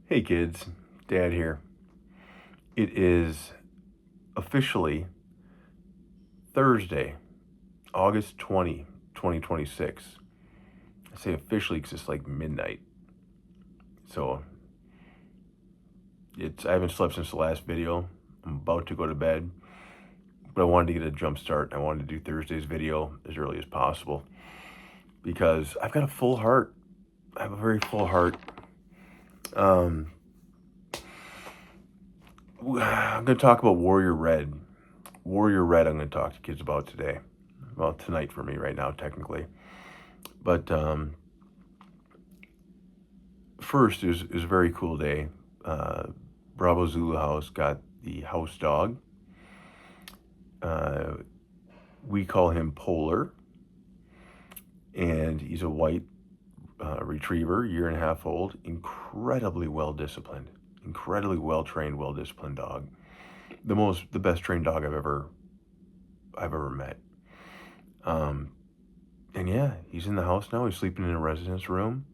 Hey kids, Dad here. It is officially Thursday, August 2026. I say officially because it's like midnight. So I haven't slept since the last video. I'm about to go to bed, but I wanted to get a jump start. I wanted to do Thursday's video as early as possible because I've got a full heart. I have a very full heart. Um, I'm going to talk about Warrior Red. Warrior Red, I'm going to talk to kids about today. Well, tonight for me right now, technically. But first, it was a very cool day. Bravo Zulu House got the house dog. Uh, we call him Polar, and he's a white retriever, 1.5 years old, incredibly well disciplined, incredibly well trained, well disciplined dog. The best trained dog I've ever met. Um, and yeah, he's in the house now. He's sleeping in a residence room.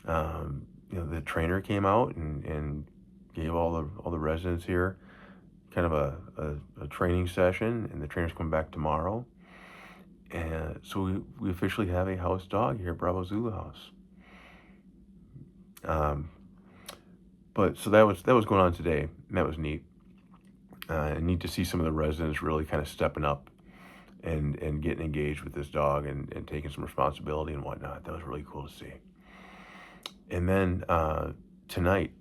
The trainer came out and gave all the residents here kind of a training session, and the trainer's coming back tomorrow. And so we officially have a house dog here at Bravo Zulu House. Um, but so that was going on today, and that was neat. And neat to see some of the residents really kind of stepping up and getting engaged with this dog and taking some responsibility and whatnot. That was really cool to see. And then tonight,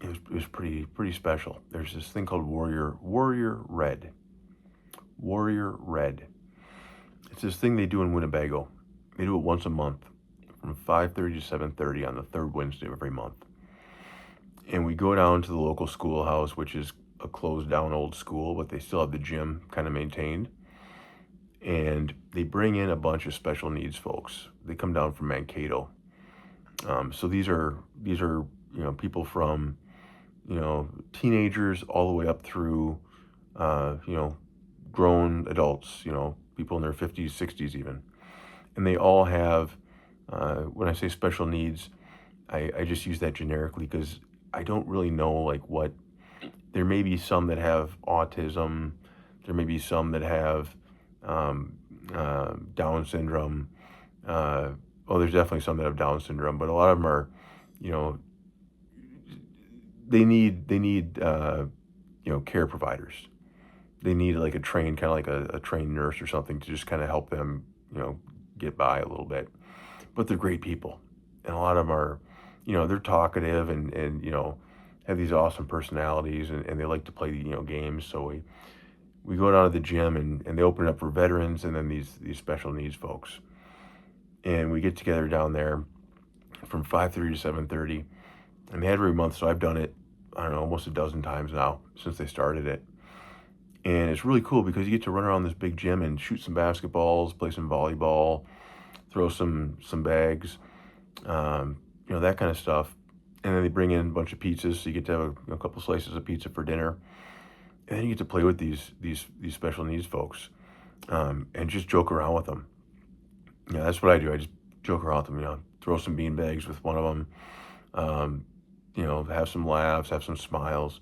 it was pretty special. There's this thing called Warrior Red. Warrior Red. It's this thing they do in Winnebago. They do it once a month from 5:30 to 7:30 on the third Wednesday of every month. And we go down to the local schoolhouse, which is a closed down old school, but they still have the gym kind of maintained. And they bring in a bunch of special needs folks. They come down from Mankato. So these are people from teenagers all the way up through grown adults, people in their 50s, 60s even. And they all have, when I say special needs, I just use that generically because I don't really know like what, there may be some that have autism, there may be some that have Down syndrome. There's definitely some that have Down syndrome, but a lot of them are, you know, they need care providers. They need like a trained, kind of like a trained nurse or something to just kind of help them, get by a little bit. But they're great people, and a lot of them are, they're talkative and have these awesome personalities, and they like to play games. So we go down to the gym and they open it up for veterans and then these special needs folks, and we get together down there from 5:30 to 7:30, and they had every month. So I've done it, I don't know, almost a dozen times now since they started it. And it's really cool because you get to run around this big gym and shoot some basketballs, play some volleyball, throw some bags, that kind of stuff. And then they bring in a bunch of pizzas, so you get to have a couple slices of pizza for dinner. And then you get to play with these special needs folks, and just joke around with them. That's what I do. I just joke around with them. Throw some bean bags with one of them. Have some laughs, have some smiles.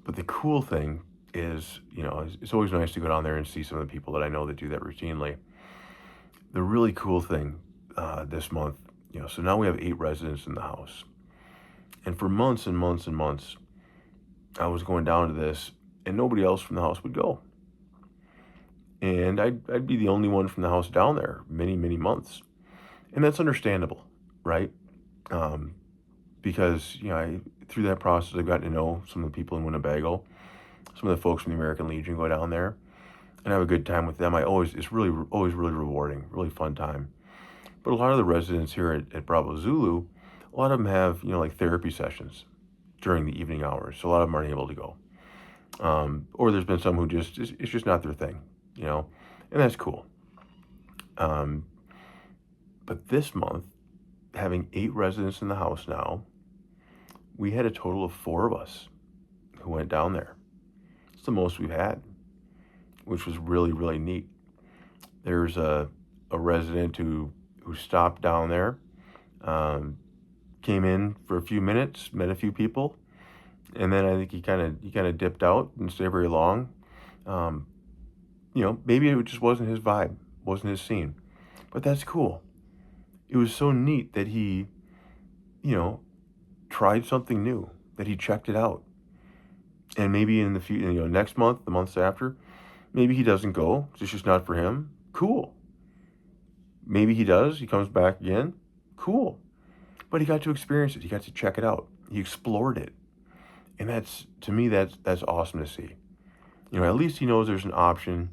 But the cool thing is, it's always nice to go down there and see some of the people that I know that do that routinely. The really cool thing this month, so now we have 8 residents in the house. And for months and months and months, I was going down to this, and nobody else from the house would go. And I'd be the only one from the house down there many, many months. And that's understandable, right? Because, through that process, I've gotten to know some of the people in Winnebago. Some of the folks from the American Legion go down there and have a good time with them. It's really, always really rewarding, really fun time. But a lot of the residents here at Bravo Zulu, a lot of them have, like therapy sessions during the evening hours. So a lot of them aren't able to go. Or there's been some who it's just not their thing, and that's cool. But this month, having 8 residents in the house now, we had a total of 4 of us who went down there. It's the most we've had, which was really, really neat. There's a resident who stopped down there came in for a few minutes, met a few people, and then I think he kind of dipped out, didn't stay very long. Um, maybe it just wasn't his vibe, wasn't his scene, but that's cool. It was so neat that he, you know, tried something new, that he checked it out, and maybe in the future, next month, the months after, maybe he doesn't go 'cause it's just not for him. Cool. Maybe he does. He comes back again. Cool. But he got to experience it. He got to check it out. He explored it. And that's, to me, that's awesome to see. At least he knows there's an option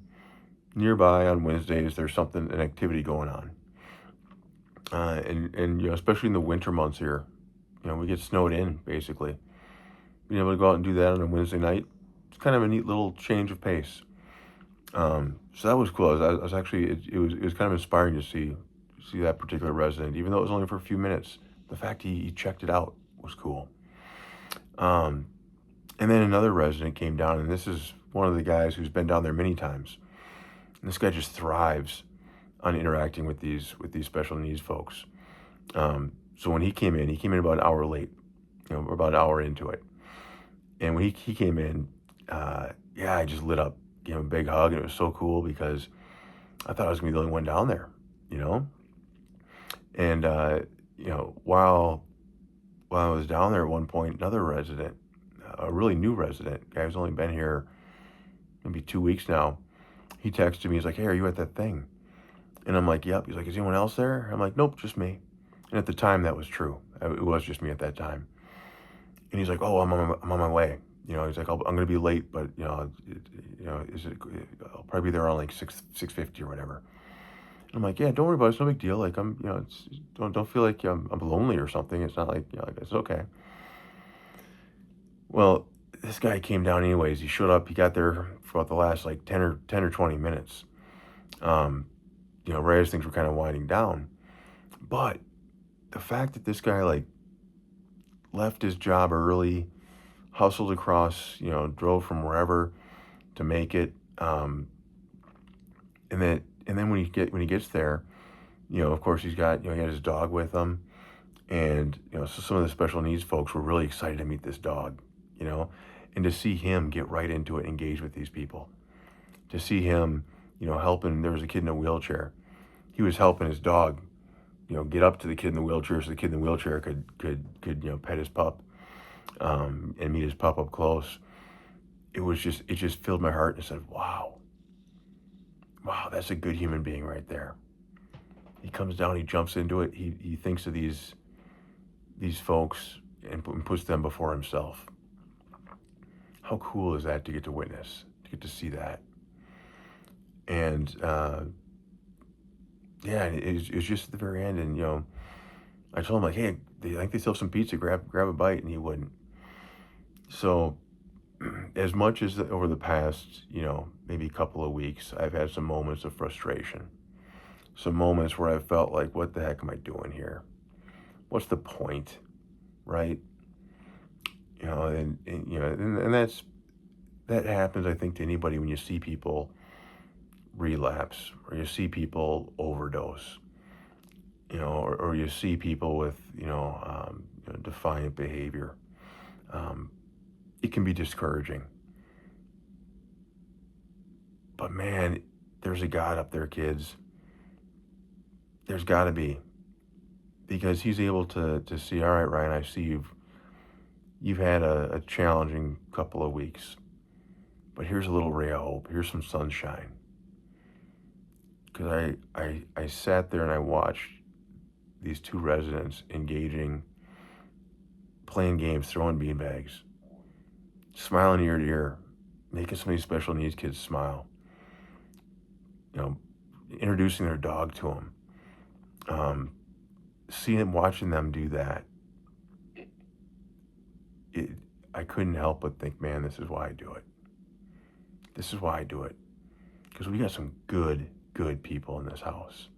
nearby on Wednesdays. There's an activity going on. And especially in the winter months here, we get snowed in basically. Being able to go out and do that on a Wednesday night, it's kind of a neat little change of pace. So that was cool. I was actually, it was kind of inspiring to see that particular resident, even though it was only for a few minutes. The fact he checked it out was cool. And then another resident came down, and this is one of the guys who's been down there many times. And this guy just thrives on interacting with these special needs folks. So when he came in about an hour late, about an hour into it. And when he came in, I just lit up, gave him a big hug, and it was so cool because I thought I was gonna be the only one down there, And while I was down there at one point, another resident, a really new resident, guy who's only been here maybe 2 weeks now, he texted me. He's like, "Hey, are you at that thing?" And I'm like, "Yep." He's like, "Is anyone else there?" I'm like, "Nope, just me." And at the time, that was true. It was just me at that time. And he's like, "Oh, I'm on my way." He's like, "I'm going to be late, but I'll probably be there around like 6:50 or whatever." And I'm like, "Yeah, don't worry about it. It's no big deal. Like don't feel like I'm lonely or something. It's not like like, it's okay." Well, this guy came down anyways. He showed up. He got there for about the last like 10 or 20 minutes. Right as things were kind of winding down. But the fact that this guy like left his job early, hustled across, drove from wherever to make it, and then when he gets there, of course he had his dog with him, and so some of the special needs folks were really excited to meet this dog, and to see him get right into it, engage with these people, to see him, helping. There was a kid in a wheelchair. He was helping his dog, get up to the kid in the wheelchair so the kid in the wheelchair could pet his pup, and meet his pup up close. It just filled my heart and said, wow, that's a good human being right there. He comes down, he jumps into it. He thinks of these folks and puts them before himself. How cool is that to get to witness, to get to see that? And it was just at the very end, and I told him like, "Hey, I think they still have some pizza. Grab a bite," and he wouldn't. So, as much as over the past, maybe couple of weeks, I've had some moments of frustration, some moments where I felt like, "What the heck am I doing here? What's the point?" Right? And that happens, I think, to anybody when you see people relapse or you see people overdose, or you see people with, defiant behavior. It can be discouraging. But man, there's a God up there, kids. There's got to be, because he's able to see, all right, Ryan, I see you've had a challenging couple of weeks, but here's a little ray of hope. Here's some sunshine. Because I sat there and I watched these two residents engaging, playing games, throwing beanbags, smiling ear to ear, making some of these special needs kids smile, introducing their dog to them, watching them do that. I couldn't help but think, man, this is why I do it. This is why I do it. Because we got some good people in this house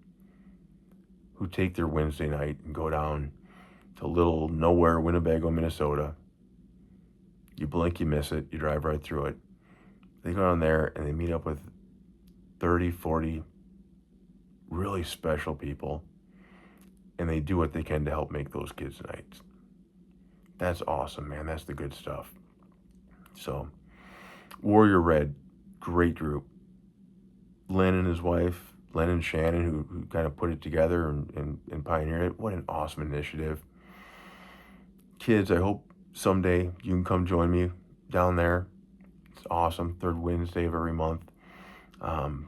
who take their Wednesday night and go down to little nowhere Winnebago, Minnesota. You blink, you miss it. You drive right through it. They go down there and they meet up with 30, 40 really special people. and they do what they can to help make those kids' nights. That's awesome, man. That's the good stuff. So, Warrior Red, great group. Len and his wife, Len and Shannon, who kind of put it together and pioneered it. What an awesome initiative. Kids, I hope someday you can come join me down there. It's awesome. Third Wednesday of every month. And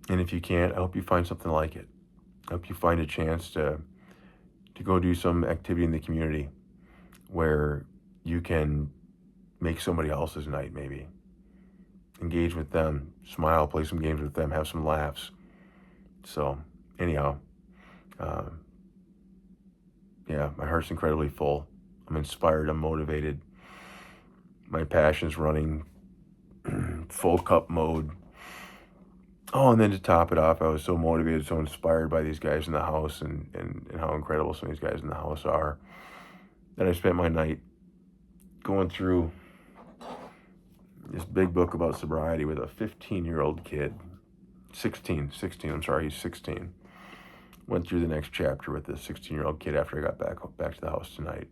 if you can't, I hope you find something like it. I hope you find a chance to go do some activity in the community where you can make somebody else's night, maybe. Engage with them, smile, play some games with them, have some laughs. So, anyhow, yeah, my heart's incredibly full. I'm inspired, I'm motivated. My passion's running full cup mode. Oh, and then to top it off, I was so motivated, so inspired by these guys in the house and how incredible some of these guys in the house are, that I spent my night going through this big book about sobriety with a 15-year-old kid. 16, I'm sorry, he's 16. Went through the next chapter with this 16-year-old kid after I got back to the house tonight.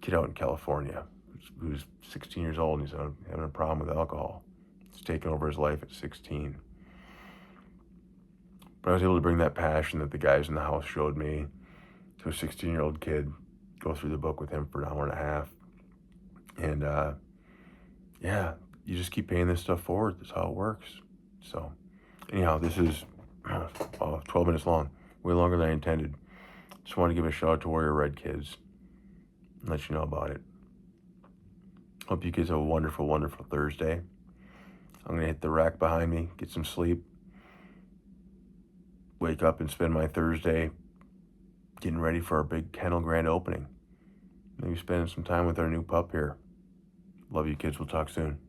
Kid out in California who's 16 years old and he's having a problem with alcohol. It's taken over his life at 16. But I was able to bring that passion that the guys in the house showed me to a 16-year-old kid, go through the book with him for an hour and a half. And yeah, you just keep paying this stuff forward. That's how it works. So anyhow, this is 12 minutes long, way longer than I intended. Just want to give a shout out to Warrior Red kids and let you know about it. Hope you kids have a wonderful, wonderful Thursday. I'm going to hit the rack behind me, get some sleep, wake up and spend my Thursday getting ready for our big kennel grand opening. Maybe spending some time with our new pup here. Love you kids. We'll talk soon.